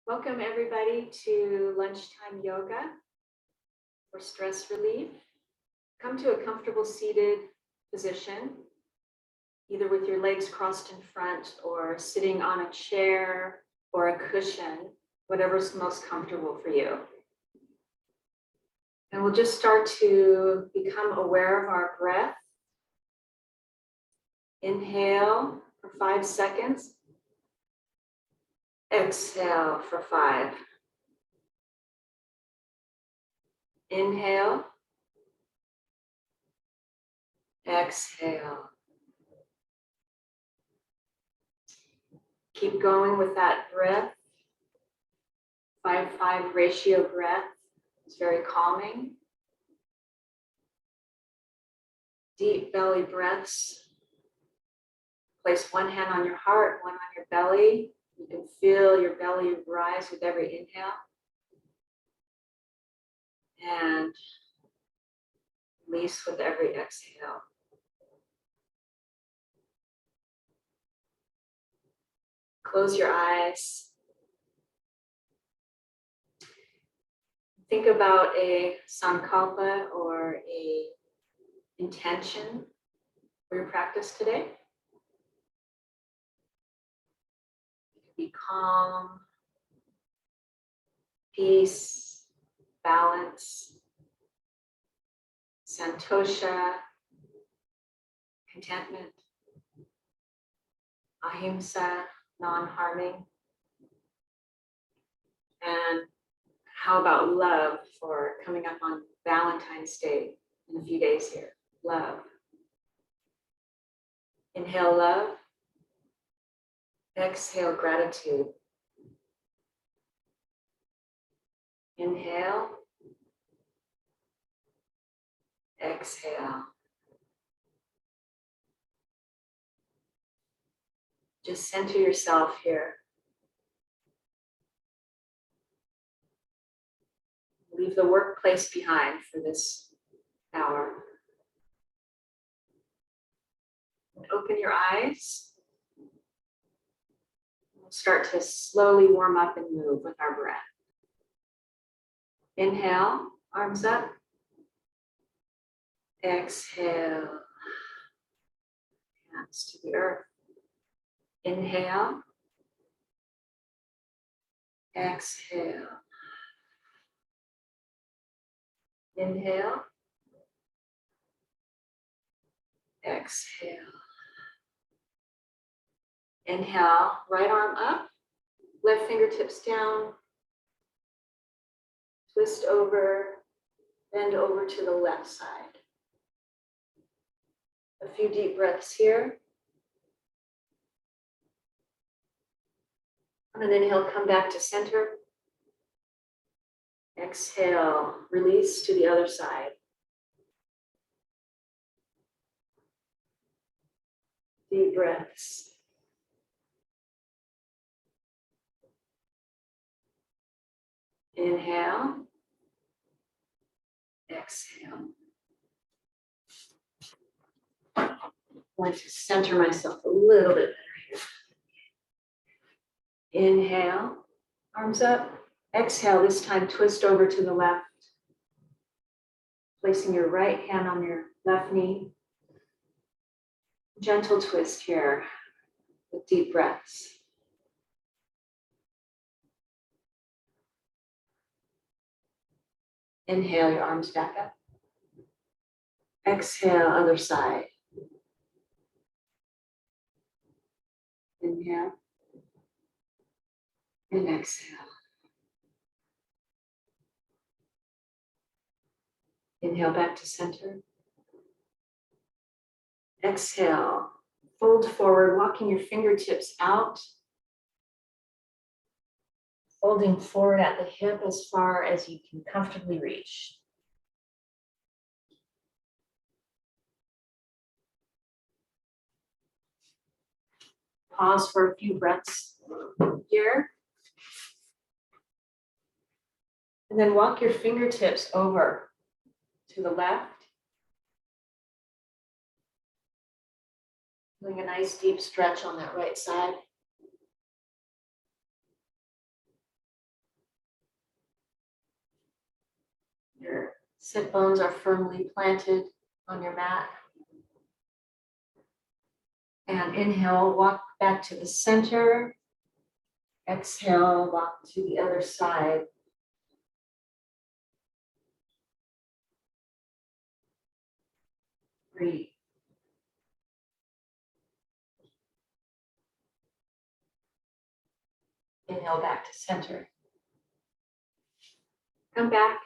Welcome everybody to lunchtime yoga for stress relief. Come to a comfortable seated position, either with your legs crossed in front or sitting on a chair or a cushion, whatever's most comfortable for you. And we'll just start to become aware of our breath. Inhale for 5 seconds. Exhale for 5. Inhale. Exhale. Keep going with that breath. 5-5 ratio breath. It's very calming. Deep belly breaths. Place one hand on your heart, one on your belly. You can feel your belly rise with every inhale. And release with every exhale. Close your eyes. Think about a sankalpa or a intention for your practice today. Be calm, peace, balance, santosha, contentment, ahimsa, non-harming. And how about love for coming up on Valentine's Day in a few days here? Love. Inhale love. Exhale gratitude. Inhale. Exhale. Just center yourself here. Leave the workplace behind for this hour. And open your eyes. We'll start to slowly warm up and move with our breath. Inhale, arms up. Exhale, hands to the earth. Inhale. Exhale. Inhale. Exhale. Inhale, right arm up, left fingertips down, twist over, bend over to the left side. A few deep breaths here. And then inhale, come back to center. Exhale, release to the other side. Deep breaths. Inhale. Exhale. I want to center myself a little bit better here. Inhale, arms up. Exhale, this time twist over to the left. Placing your right hand on your left knee. Gentle twist here with deep breaths. Inhale, your arms back up. Exhale, other side. Inhale. And exhale. Inhale back to center. Exhale, fold forward, walking your fingertips out. Folding forward at the hip as far as you can comfortably reach. Pause for a few breaths here. And then walk your fingertips over to the left. Doing a nice deep stretch on that right side. Sit bones are firmly planted on your mat. And inhale, walk back to the center. Exhale, walk to the other side. Breathe. Inhale back to center. Come back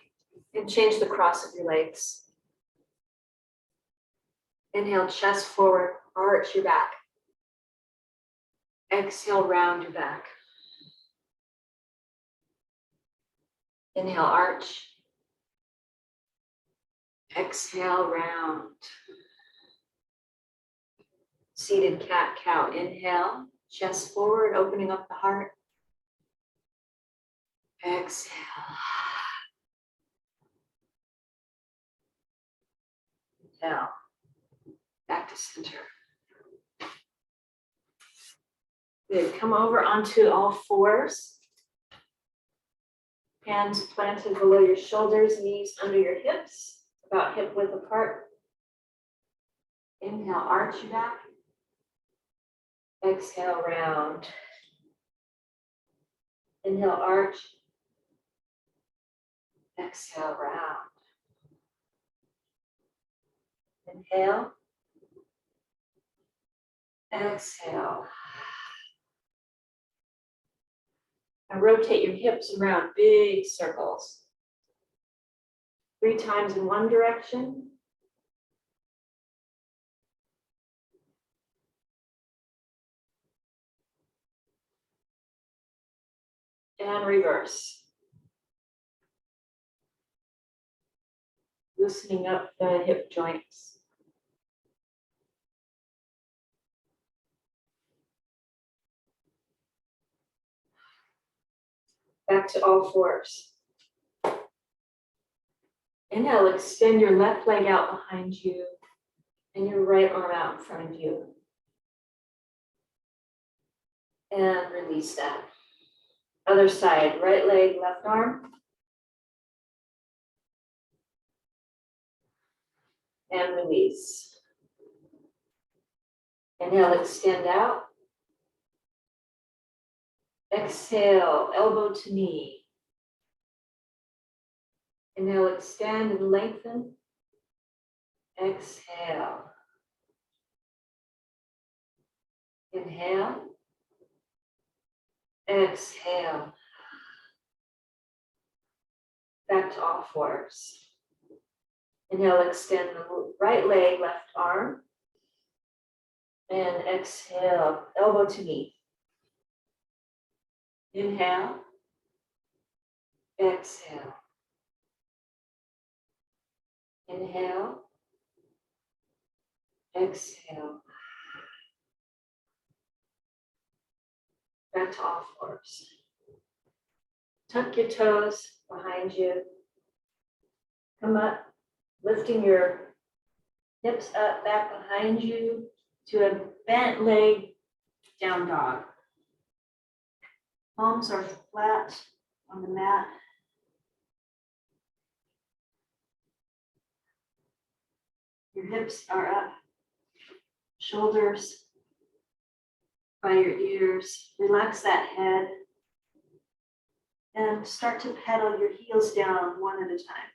and change the cross of your legs. Inhale, chest forward, arch your back. Exhale, round your back. Inhale, arch. Exhale, round. Seated cat-cow. Inhale, chest forward, opening up the heart. Exhale. Inhale. Back to center. Good. Come over onto all fours. Hands planted below your shoulders, knees under your hips, about hip width apart. Inhale, arch your back. Exhale, round. Inhale, arch. Exhale, round. Inhale. Exhale. And rotate your hips around, big circles. 3 times in one direction. And reverse. Loosening up the hip joints. Back to all fours. Inhale, extend your left leg out behind you and your right arm out in front of you. And release that. Other side, right leg, left arm. And release. Inhale, extend out. Exhale, elbow to knee. Inhale, extend and lengthen. Exhale. Inhale. Exhale. Back to all fours. Inhale, extend the right leg, left arm. And exhale, elbow to knee. Inhale. Exhale. Inhale. Exhale. Back to all fours. Tuck your toes behind you. Come up, lifting your hips up, back behind you to a bent leg, down dog. Palms are flat on the mat. Your hips are up, shoulders by your ears. Relax that head and start to pedal your heels down one at a time.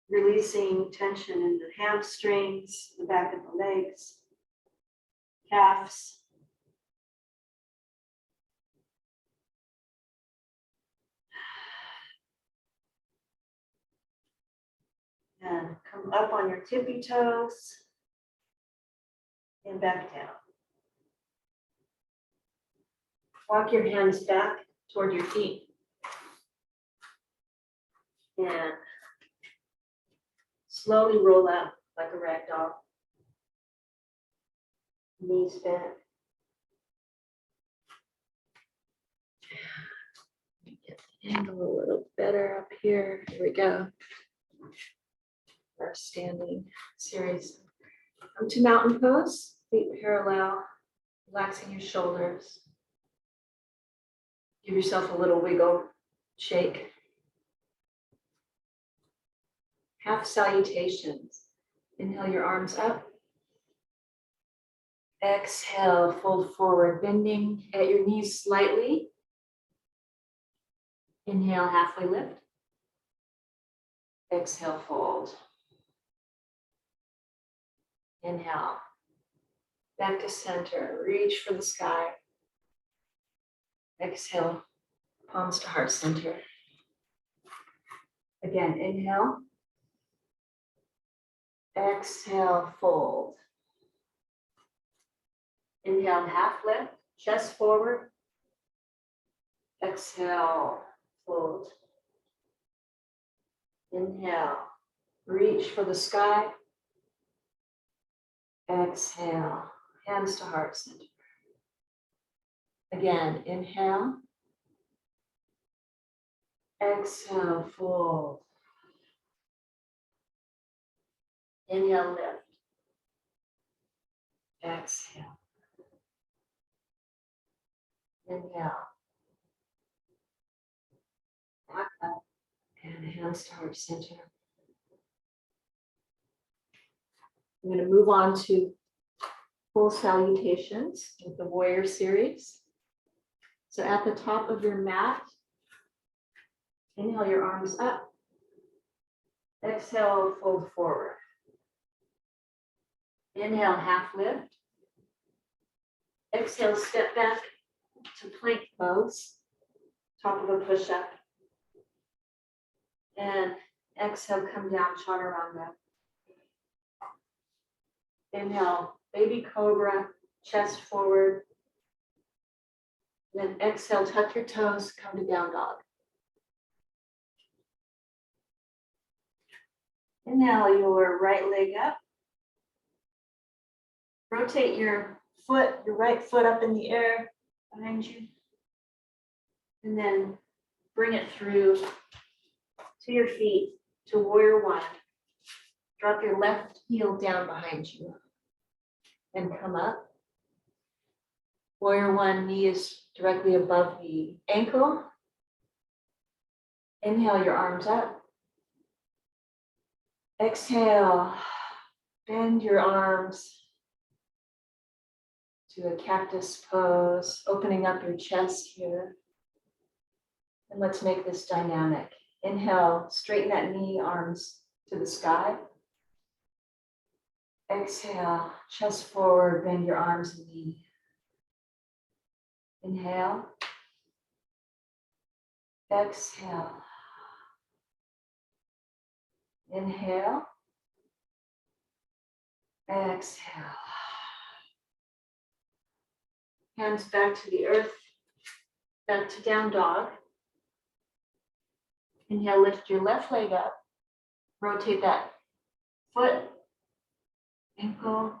Releasing tension in the hamstrings, the back of the legs, calves. And come up on your tippy toes and back down. Walk your hands back toward your feet. And slowly roll out like a rag doll. Knees bent. Get the angle a little better up here. Here we go. Our standing series. Come to mountain pose, feet parallel, relaxing your shoulders. Give yourself a little wiggle Shake. Half salutations. Inhale your arms up. Exhale, fold forward, bending at your knees slightly. Inhale, halfway lift. Exhale, fold. Inhale. Back to center. Reach for the sky. Exhale. Palms to heart center. Again, inhale. Exhale, fold. Inhale, half lift, chest forward. Exhale, fold. Inhale, reach for the sky. Exhale, hands to heart center. Again, inhale. Exhale, fold. Inhale, lift. Exhale. Inhale. Back up. And hands to heart center. I'm going to move on to full salutations with the warrior series. So at the top of your mat, inhale your arms up. Exhale, fold forward. Inhale, half lift. Exhale, step back to plank pose, top of a push-up. And exhale, come down, chaturanga. Inhale, baby cobra, chest forward. Then exhale, tuck your toes, come to down dog. Inhale your right leg up. Rotate your foot, your right foot up in the air behind you. And then bring it through to your feet to warrior one. Drop your left heel down behind you and come up. Warrior one, knee is directly above the ankle. Inhale your arms up. Exhale, bend your arms to a cactus pose, opening up your chest here. And let's make this dynamic. Inhale, straighten that knee, arms to the sky. Exhale, chest forward, bend your arms and knee. Inhale. Exhale. Inhale. Exhale. Hands back to the earth, back to down dog. Inhale, lift your left leg up. Rotate that foot, ankle.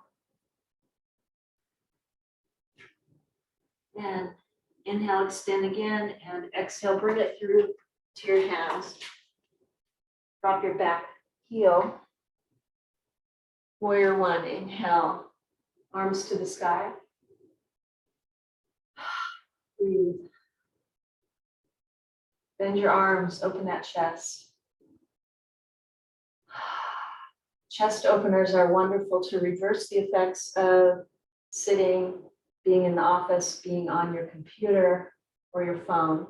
And inhale, extend again, and exhale, bring it through to your hands. Drop your back heel. Warrior one, inhale, arms to the sky. Breathe. Bend your arms, open that chest. Chest openers are wonderful to reverse the effects of sitting, being in the office, being on your computer or your phone.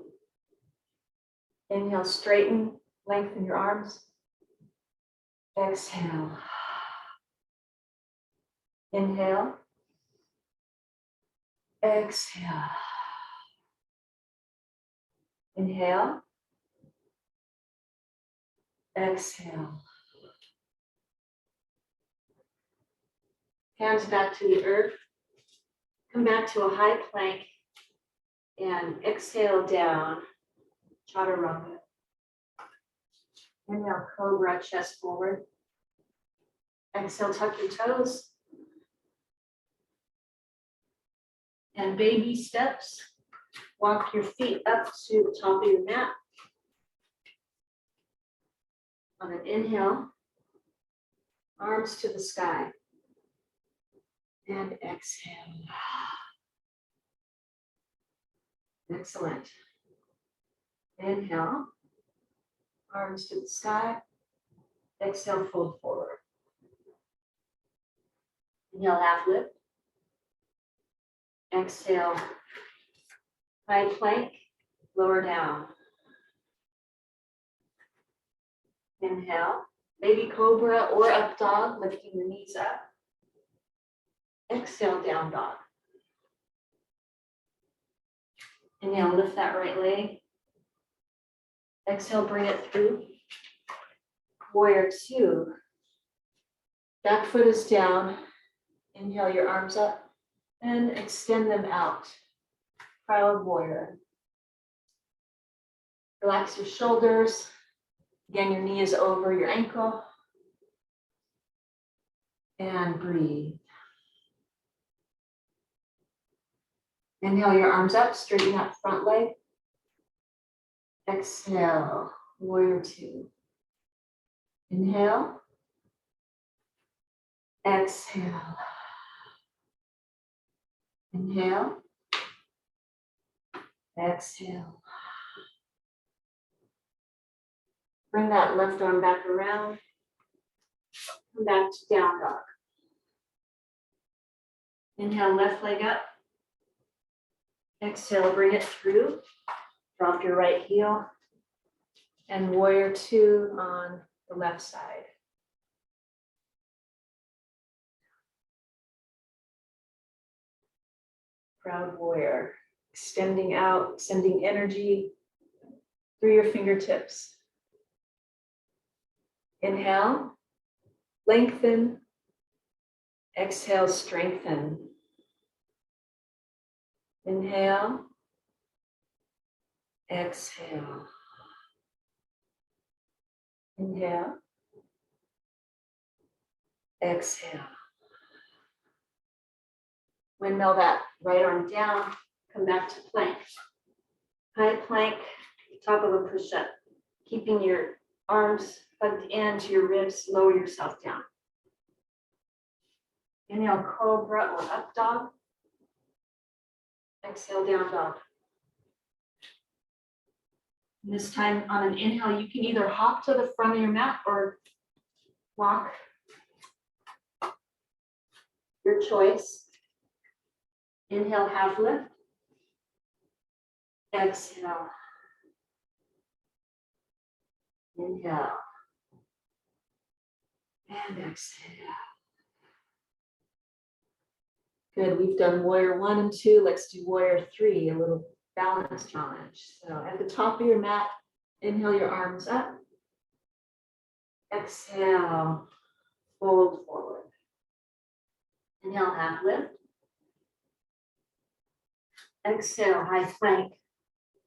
Inhale, straighten, lengthen your arms. Exhale. Inhale. Exhale. Inhale. Exhale. Hands back to the earth. Come back to a high plank and exhale down, chaturanga. Inhale, cobra, chest forward. Exhale, tuck your toes. And baby steps. Walk your feet up to the top of your mat. On an inhale, arms to the sky. And exhale. Excellent. Inhale, arms to the sky. Exhale, fold forward. Inhale, half lift. Exhale, high plank, lower down. Inhale, baby cobra or up dog, lifting the knees up. Exhale, down dog. Inhale, lift that right leg. Exhale, bring it through. Warrior two. Back foot is down. Inhale your arms up and extend them out. Proud warrior. Relax your shoulders. Again, your knee is over your ankle. And breathe. Inhale your arms up, straighten that front leg. Exhale, warrior two. Inhale. Exhale. Inhale. Exhale. Bring that left arm back around. Come back to down dog. Inhale, left leg up. Exhale, bring it through. Drop your right heel. And warrior two on the left side. Proud warrior. Extending out, sending energy through your fingertips. Inhale, lengthen. Exhale, strengthen. Inhale. Exhale. Inhale. Exhale. Windmill that right arm down. Come back to plank. High plank, top of a push-up. Keeping your arms plugged into your ribs, lower yourself down. Inhale, cobra or up dog. Exhale, down dog. And this time on an inhale, you can either hop to the front of your mat or walk. Your choice. Inhale, half lift. Exhale. Inhale. And exhale. Good, we've done warrior one and two. Let's do warrior three, a little balance challenge. So at the top of your mat, inhale your arms up. Exhale, fold forward. Inhale, half lift. Exhale, high plank,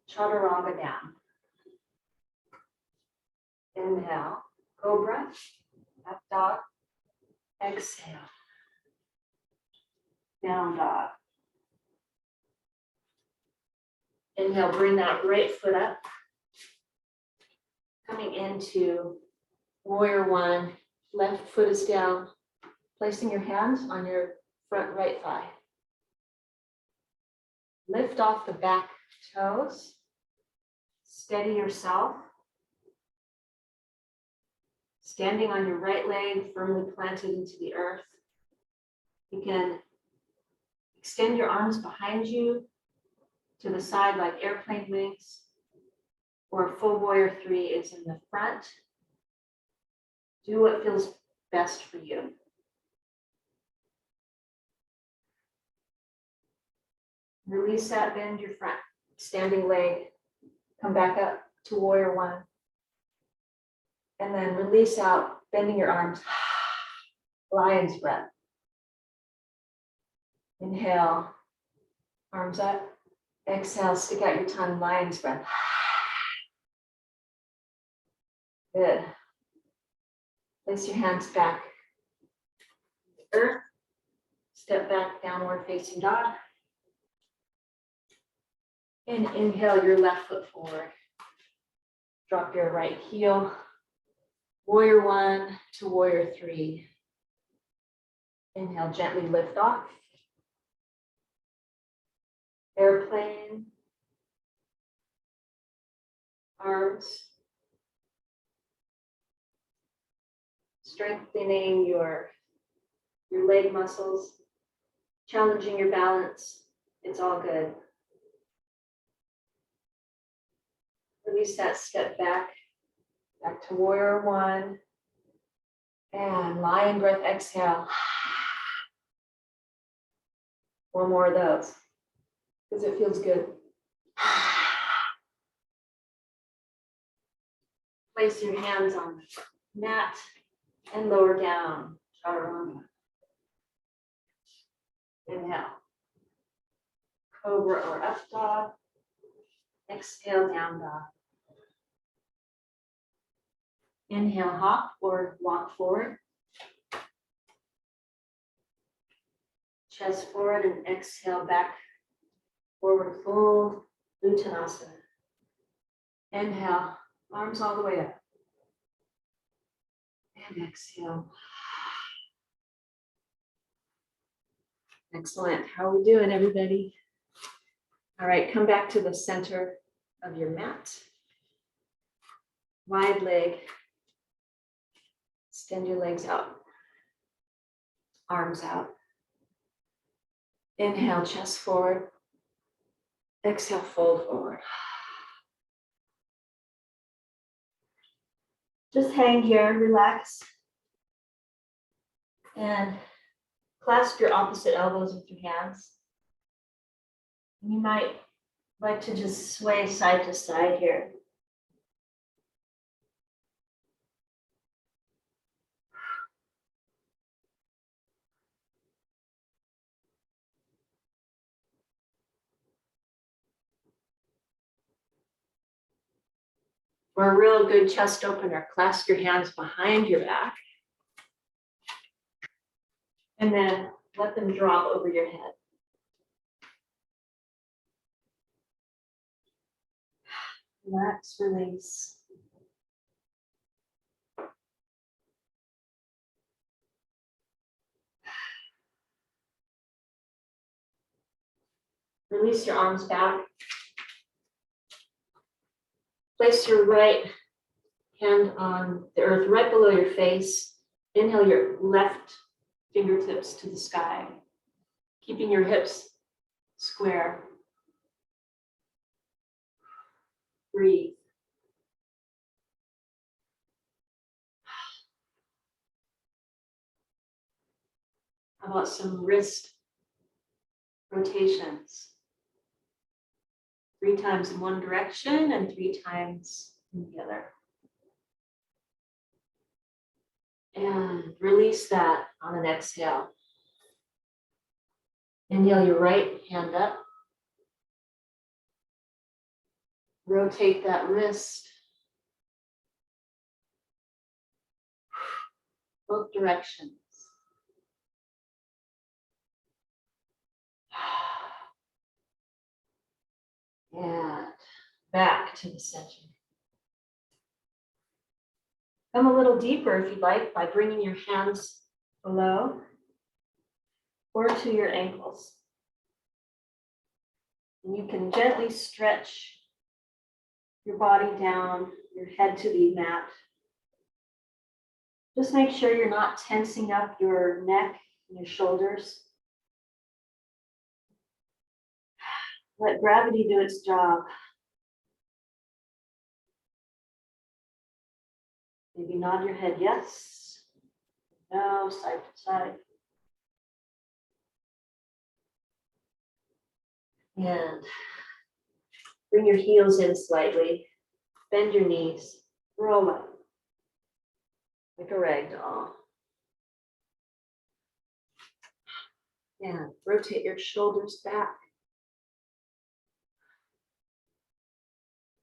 chaturanga down. Inhale, cobra, up dog. Exhale, down dog. Inhale, bring that right foot up. Coming into warrior one, left foot is down. Placing your hands on your front right thigh. Lift off the back toes. Steady yourself. Standing on your right leg, firmly planted into the earth. You can extend your arms behind you to the side like airplane wings, or full warrior three is in the front. Do what feels best for you. Release that, bend your front standing leg. Come back up to warrior one. And then release out, bending your arms. Lion's breath. Inhale, arms up. Exhale, stick out your tongue, lion's breath. Good. Place your hands back. Earth. Step back, downward facing dog. And inhale your left foot forward. Drop your right heel. Warrior one to warrior three. Inhale, gently lift off. Airplane. arms. Strengthening your leg muscles, challenging your balance. It's all good. Release that step back to warrior one. And lion breath, exhale. One more of those, because it feels good. Place your hands on the mat and lower down, chaturanga. Inhale. Cobra or up dog. Exhale, down dog. Inhale, hop or walk forward. Chest forward and exhale back. Forward fold, Uttanasana. Inhale, arms all the way up. And exhale. Excellent. How are we doing, everybody? All right, come back to the center of your mat. Wide leg. Extend your legs out. Arms out. Inhale, chest forward. Exhale, fold forward. Just hang here, relax. And clasp your opposite elbows with your hands. You might like to just sway side to side here. For a real good chest opener, clasp your hands behind your back. And then let them drop over your head. Relax, release. Release your arms back. Place your right hand on the earth right below your face. Inhale your left fingertips to the sky, keeping your hips square. Breathe. How about some wrist rotations? 3 times in one direction and 3 times in the other. And release that on an exhale. Inhale your right hand up. Rotate that wrist. Both directions. And back to the center. Come a little deeper if you'd like by bringing your hands below or to your ankles. And you can gently stretch your body down, your head to the mat. Just make sure you're not tensing up your neck and your shoulders. Let gravity do its job. Maybe nod your head yes, no, side to side. And bring your heels in slightly. Bend your knees. Roll up like a rag doll. And rotate your shoulders back.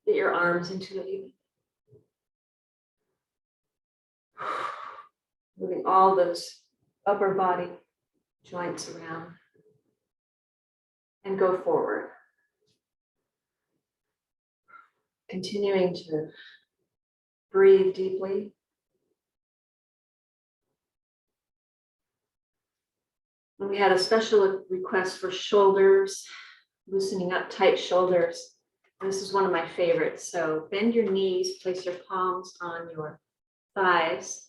Get your arms into the moving all those upper body joints around. And go forward. Continuing to breathe deeply. And we had a special request for shoulders, loosening up tight shoulders. This is one of my favorites. So bend your knees, place your palms on your thighs.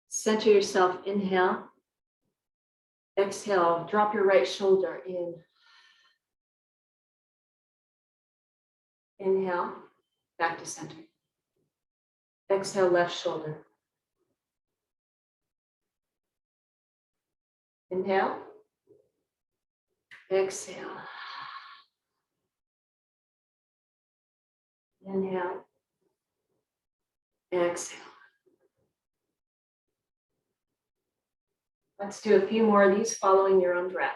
Center yourself, inhale. Exhale, drop your right shoulder in. Inhale, back to center. Exhale, left shoulder. Inhale. Exhale. Inhale. Exhale. Let's do a few more of these following your own breath.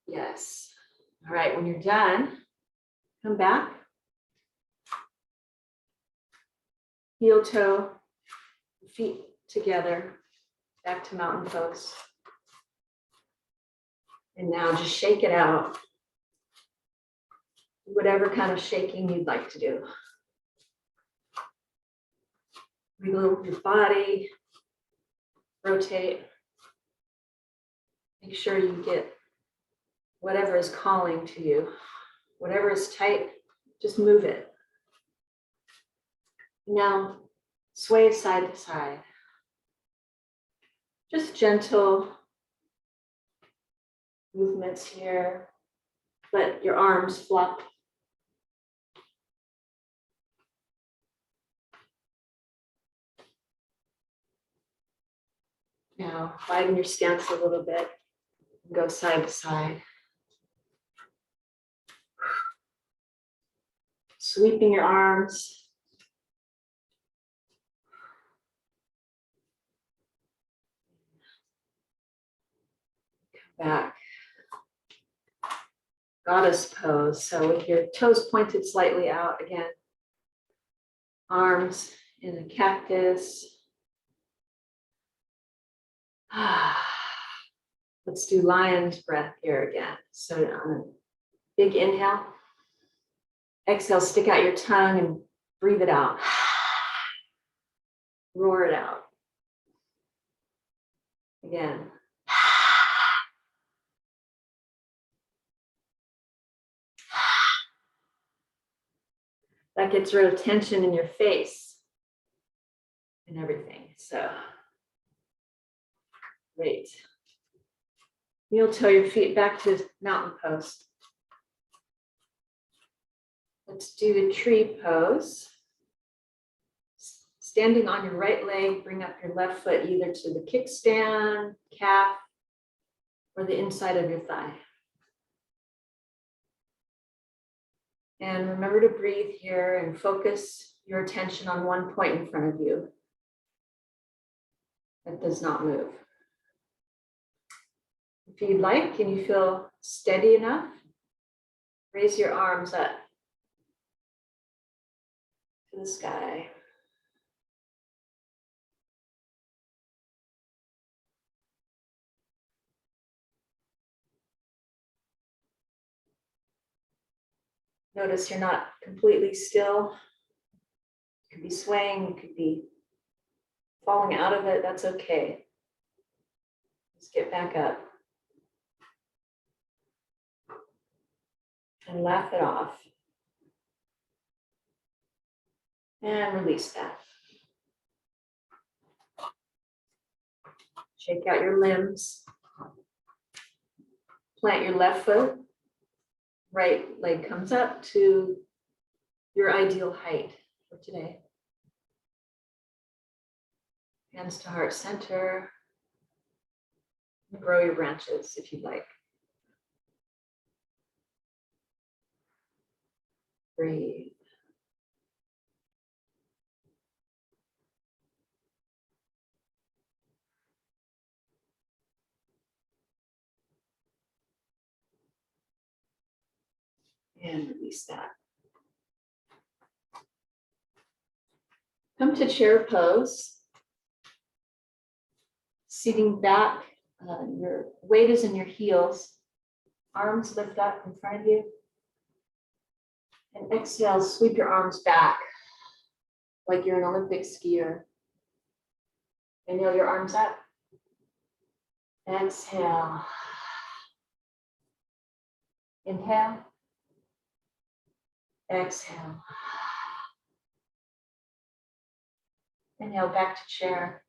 Yes. All right, when you're done, come back. Heel toe, feet together, back to mountain pose. And now just shake it out. Whatever kind of shaking you'd like to do. Wiggle your body, rotate. Make sure you get whatever is calling to you. Whatever is tight, just move it. Now, sway side to side. Just gentle movements here. Let your arms flop. Now, widen your stance a little bit. Go side to side. Sweeping your arms. Come back. Goddess pose. So with your toes pointed slightly out again. Arms in a cactus. Let's do lion's breath here again. So on a big inhale. Exhale, stick out your tongue and breathe it out. Roar it out. Again. That gets rid of tension in your face and everything. So, great. Heel toe your feet back to mountain pose. Let's do the tree pose. Standing on your right leg, bring up your left foot either to the kickstand, calf, or the inside of your thigh. And remember to breathe here and focus your attention on one point in front of you that does not move. If you'd like and you feel steady enough, raise your arms up to the sky. Notice you're not completely still. You could be swaying, you could be falling out of it, that's okay. Just get back up. And laugh it off. And release that. Shake out your limbs. Plant your left foot. Right leg comes up to your ideal height for today. Hands to heart center. Grow your branches if you'd like. Breathe. And release that. Come to chair pose. Seating back, your weight is in your heels. Arms lift up in front of you. And exhale, sweep your arms back like you're an Olympic skier. Inhale your arms up. Exhale. Inhale. Exhale. Inhale back to chair.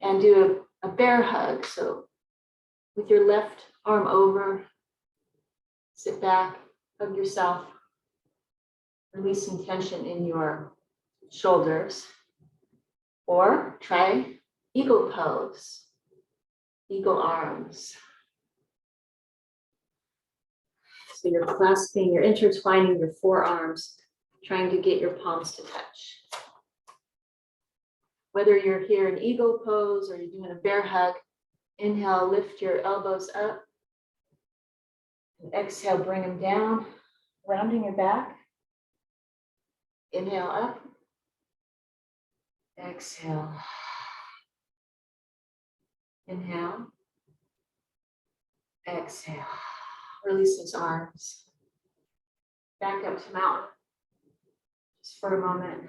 And do a bear hug. So with your left arm over, sit back, hug yourself, releasing tension in your shoulders. Or try eagle pose, eagle arms. So you're clasping, you're intertwining your forearms, trying to get your palms to touch. Whether you're here in eagle pose or you're doing a bear hug, inhale, lift your elbows up. And exhale, bring them down, rounding your back. Inhale up. Exhale. Inhale. Exhale. Release those arms. Back up to mountain. Just for a moment.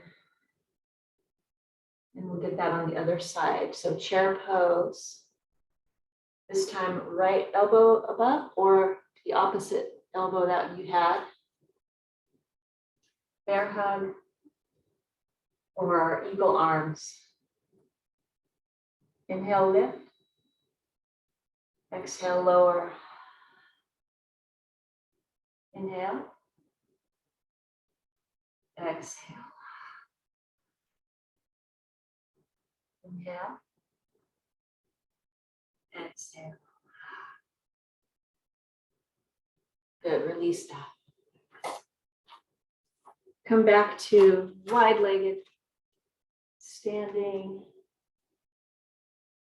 And we'll get that on the other side. So chair pose. This time, right elbow above or the opposite elbow that you had. Bear hug or eagle arms. Inhale, lift. Exhale, lower. Inhale. Exhale. Inhale. Exhale. Good, release that. Come back to wide-legged standing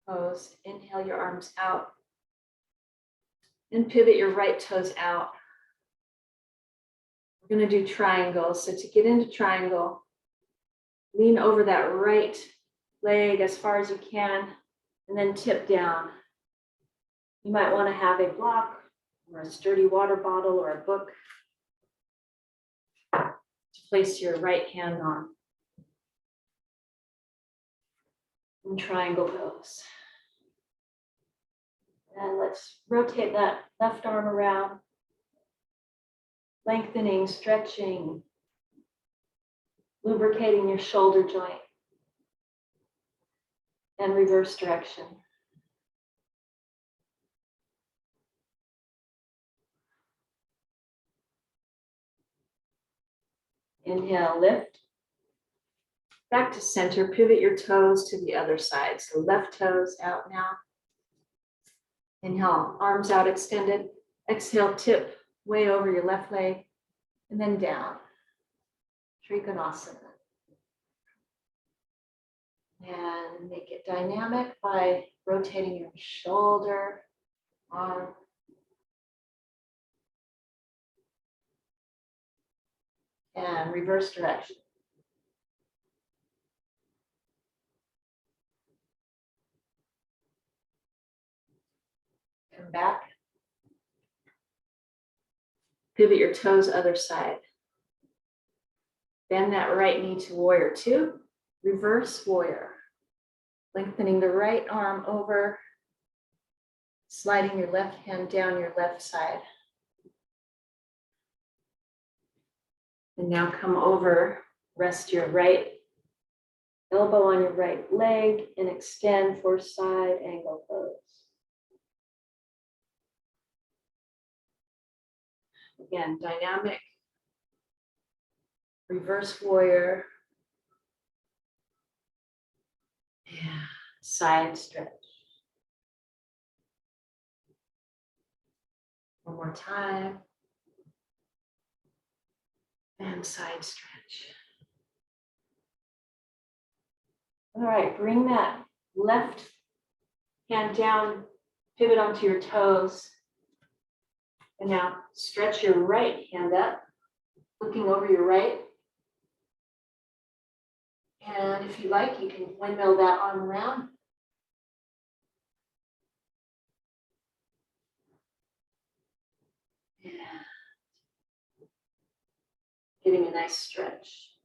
pose. Inhale your arms out and pivot your right toes out. We're going to do triangles. So to get into triangle, lean over that right leg as far as you can and then tip down. You might want to have a block or a sturdy water bottle or a book to place your right hand on. In triangle pose. And let's rotate that left arm around, lengthening, stretching, lubricating your shoulder joint, and reverse direction. Inhale, lift. Back to center, pivot your toes to the other side. So left toes out now. Inhale, arms out extended. Exhale, tip way over your left leg and then down. Trikonasana. And make it dynamic by rotating your shoulder, arm. And reverse direction. Come back. Pivot your toes other side. Bend that right knee to warrior two. Reverse warrior. Lengthening the right arm over. Sliding your left hand down your left side. And now come over. Rest your right elbow on your right leg and extend for side angle pose. Again, dynamic, reverse warrior, and side stretch. One more time, and side stretch. All right, bring that left hand down, pivot onto your toes. And now stretch your right hand up, looking over your right. And if you like, you can windmill that arm around. Getting a nice stretch.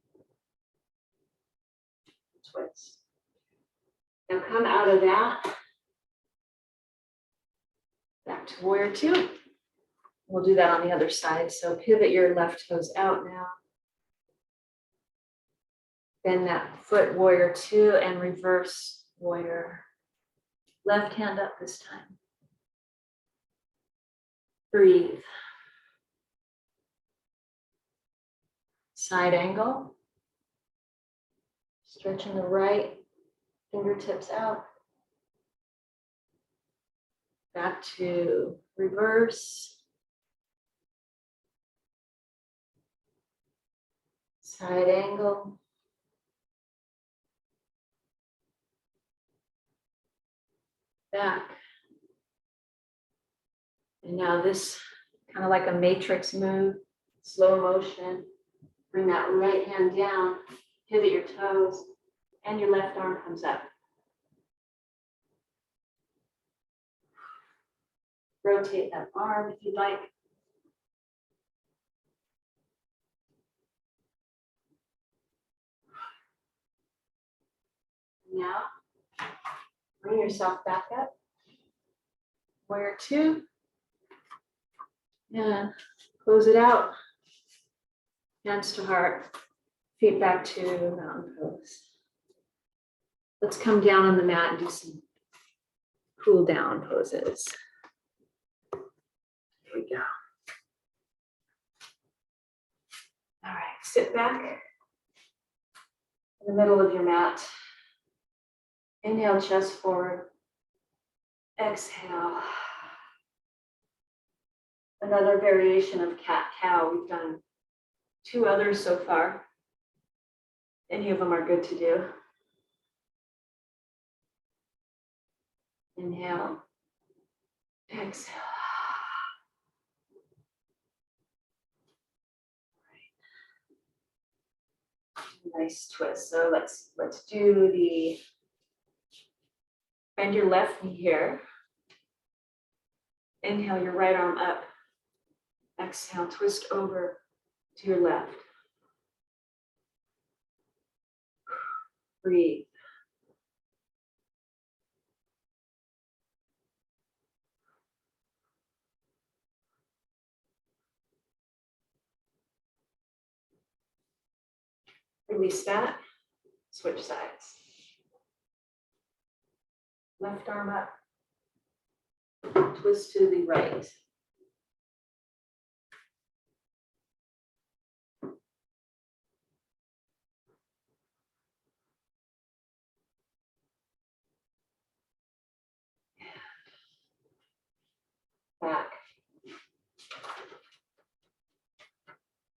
Twist. Now come out of that. Back to warrior two. We'll do that on the other side. So pivot your left toes out now. Bend that foot, warrior two, and reverse warrior. Left hand up this time. Breathe. Side angle. Stretching the right fingertips out. Back to reverse. Side angle. Back. And now this kind of like a matrix move, slow motion. Bring that right hand down, pivot your toes, and your left arm comes up. Rotate that arm if you'd like. Now, bring yourself back up. Warrior two. And close it out. Hands to heart. Feet back to mountain pose. Let's come down on the mat and do some cool down poses. Here we go. All right, sit back in the middle of your mat. Inhale, chest forward. Exhale. Another variation of cat-cow. We've done 2 others so far. Any of them are good to do. Inhale. Exhale. Right. Nice twist. So let's do the bend your left knee here. Inhale your right arm up. Exhale, twist over to your left. Breathe. Release that. Switch sides. Left arm up. Twist to the right. Back.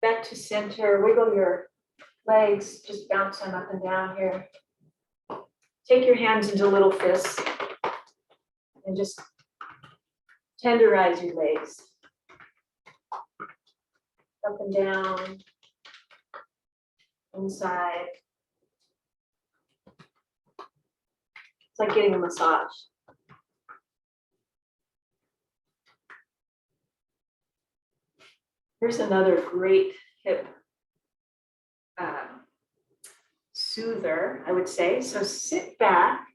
Back to center. Wiggle your legs. Just bounce them up and down here. Take your hands into little fists and just tenderize your legs. Up and down. Inside. It's like getting a massage. Here's another great hip soother, I would say. So sit back,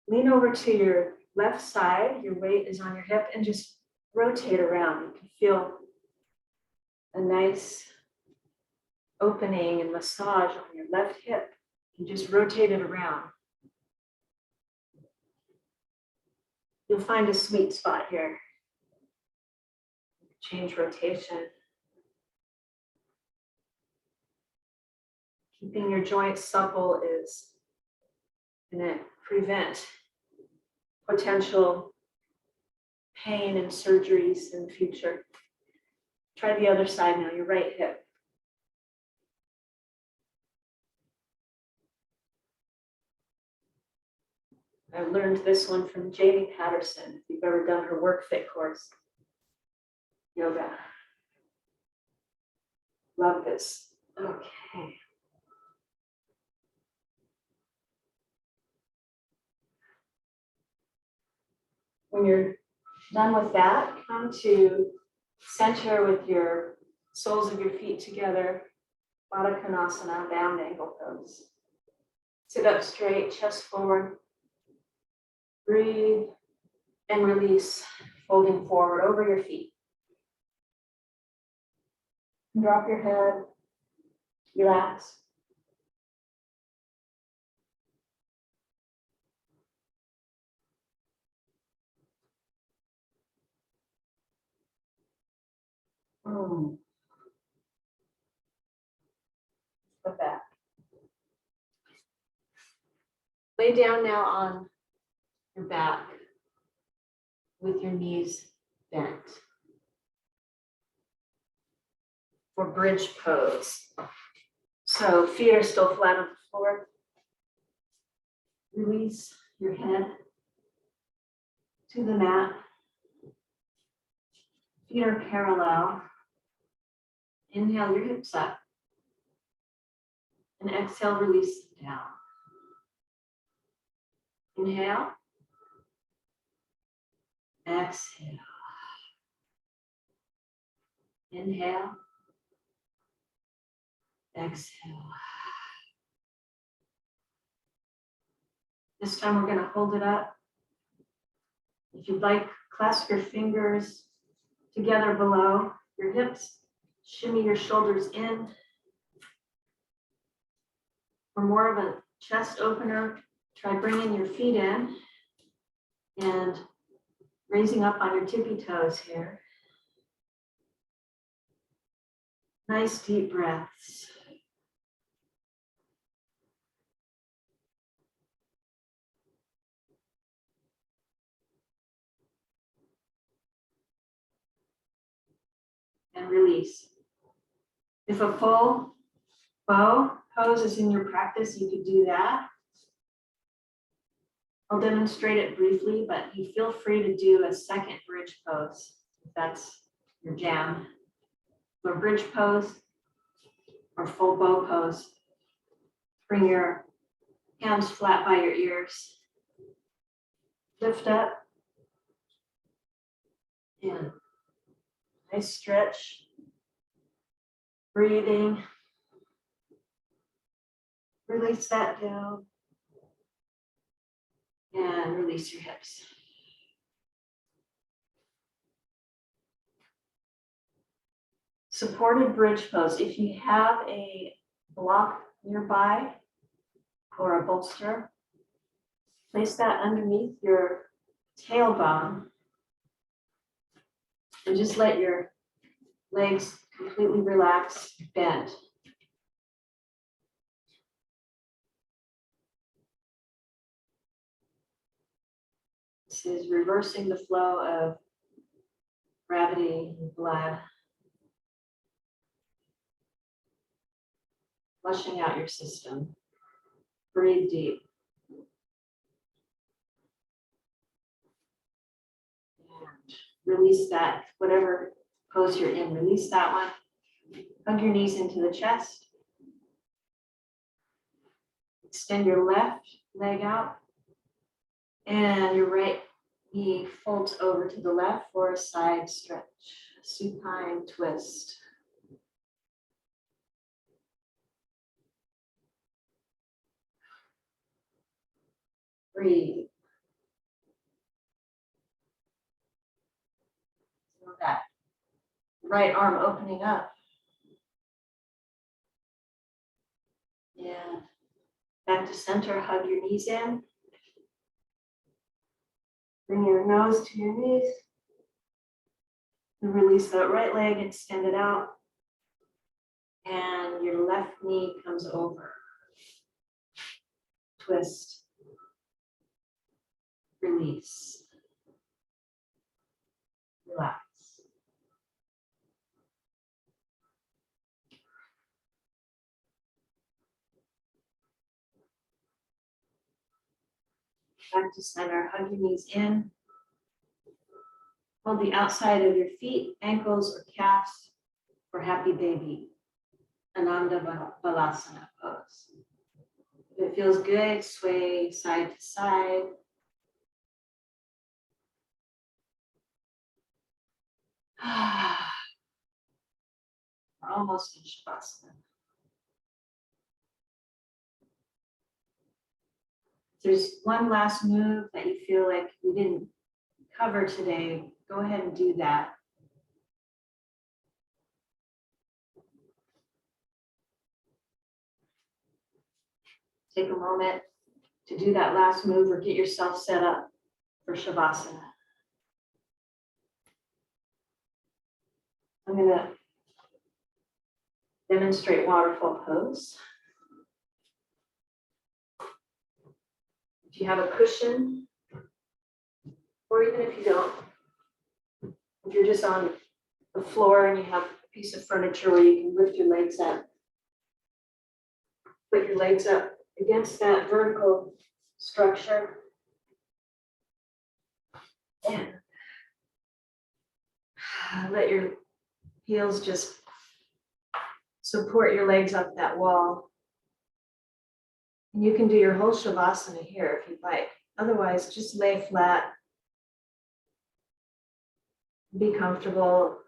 lean over to your left side, your weight is on your hip, and just rotate around. You can feel a nice opening and massage on your left hip. You just rotate it around. You'll find a sweet spot here. Change rotation. Keeping your joints supple is going to prevent potential pain and surgeries in the future. Try the other side now, your right hip. I learned this one from Jamie Patterson, if you've ever done her Work Fit course. Yoga. Love this. Okay. When you're done with that, come to center with your soles of your feet together, Badakanasana, bound ankle pose. Sit up straight, chest forward. Breathe and release, folding forward over your feet. Drop your head, relax. Put back. Lay down now on your back with your knees bent for bridge pose. So feet are still flat on the floor. Release your head to the mat. Feet are parallel. Inhale your hips up. And exhale, release them down. Inhale. Exhale. Inhale. Exhale. This time we're going to hold it up. If you'd like, clasp your fingers together below your hips. Shimmy your shoulders in. For more of a chest opener, try bringing your feet in and raising up on your tippy toes here. Nice deep breaths. And release. If a full bow pose is in your practice, you could do that. I'll demonstrate it briefly, but you feel free to do a second bridge pose if that's your jam. For bridge pose or full bow pose, bring your hands flat by your ears. Lift up. And nice stretch. Breathing. Release that down. And release your hips. Supported bridge pose. If you have a block nearby or a bolster, place that underneath your tailbone and just let your legs completely relax, bend. This is reversing the flow of gravity and blood, flushing out your system. Breathe deep. And release that, whatever pose you're in, release that one. Hug your knees into the chest. Extend your left leg out. And your right knee folds over to the left for a side stretch. Supine twist. Breathe. Feel that right arm opening up. And back to center, hug your knees in. Bring your nose to your knees. And release that right leg, extend it out. And your left knee comes over. Twist. Release. Relax. Back to center, hug your knees in. Hold the outside of your feet, ankles, or calves for happy baby. Balasana pose. If it feels good, sway side to side. We're almost in Shavasana. If there's one last move that you feel like we didn't cover today, go ahead and do that. Take a moment to do that last move or get yourself set up for Shavasana. I'm going to demonstrate Waterfall Pose. If you have a cushion, or even if you don't, if you're just on the floor and you have a piece of furniture where you can lift your legs up, put your legs up against that vertical structure. And let your heels just support your legs up that wall. And you can do your whole Shavasana here if you'd like. Otherwise, just lay flat. Be comfortable.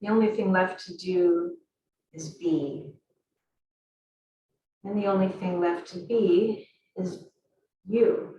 The only thing left to do is be. And the only thing left to be is you.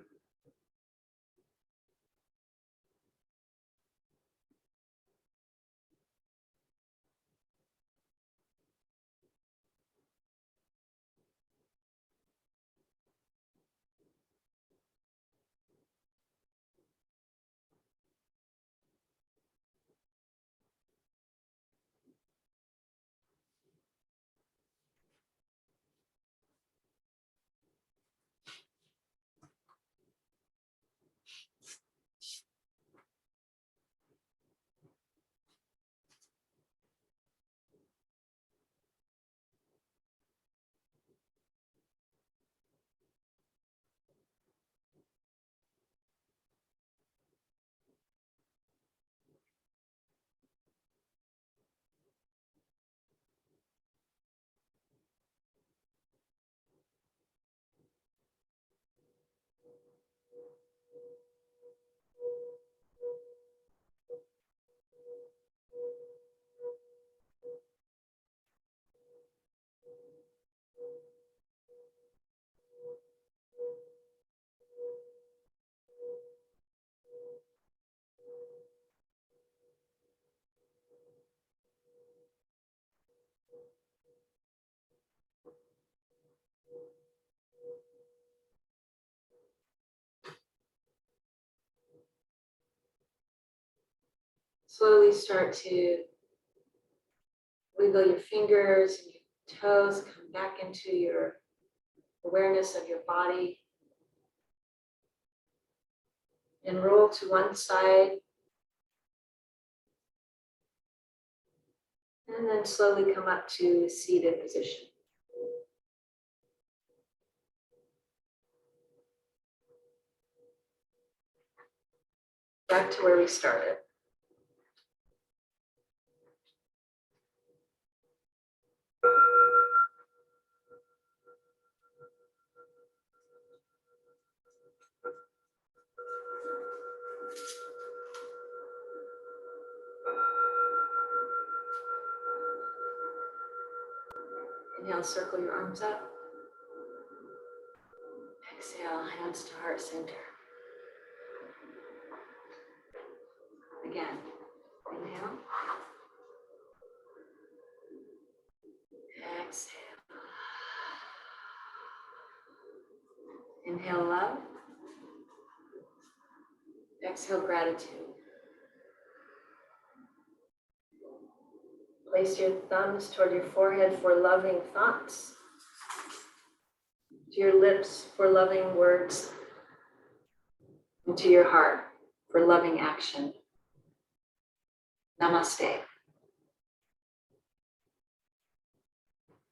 Slowly start to wiggle your fingers and your toes, come back into your awareness of your body. And roll to one side. And then slowly come up to seated position. Back to where we started. Inhale, circle your arms up. Exhale, hands to heart center. Again, inhale. Exhale. Inhale love. Exhale gratitude. Place your thumbs toward your forehead for loving thoughts. To your lips for loving words. And to your heart for loving action. Namaste.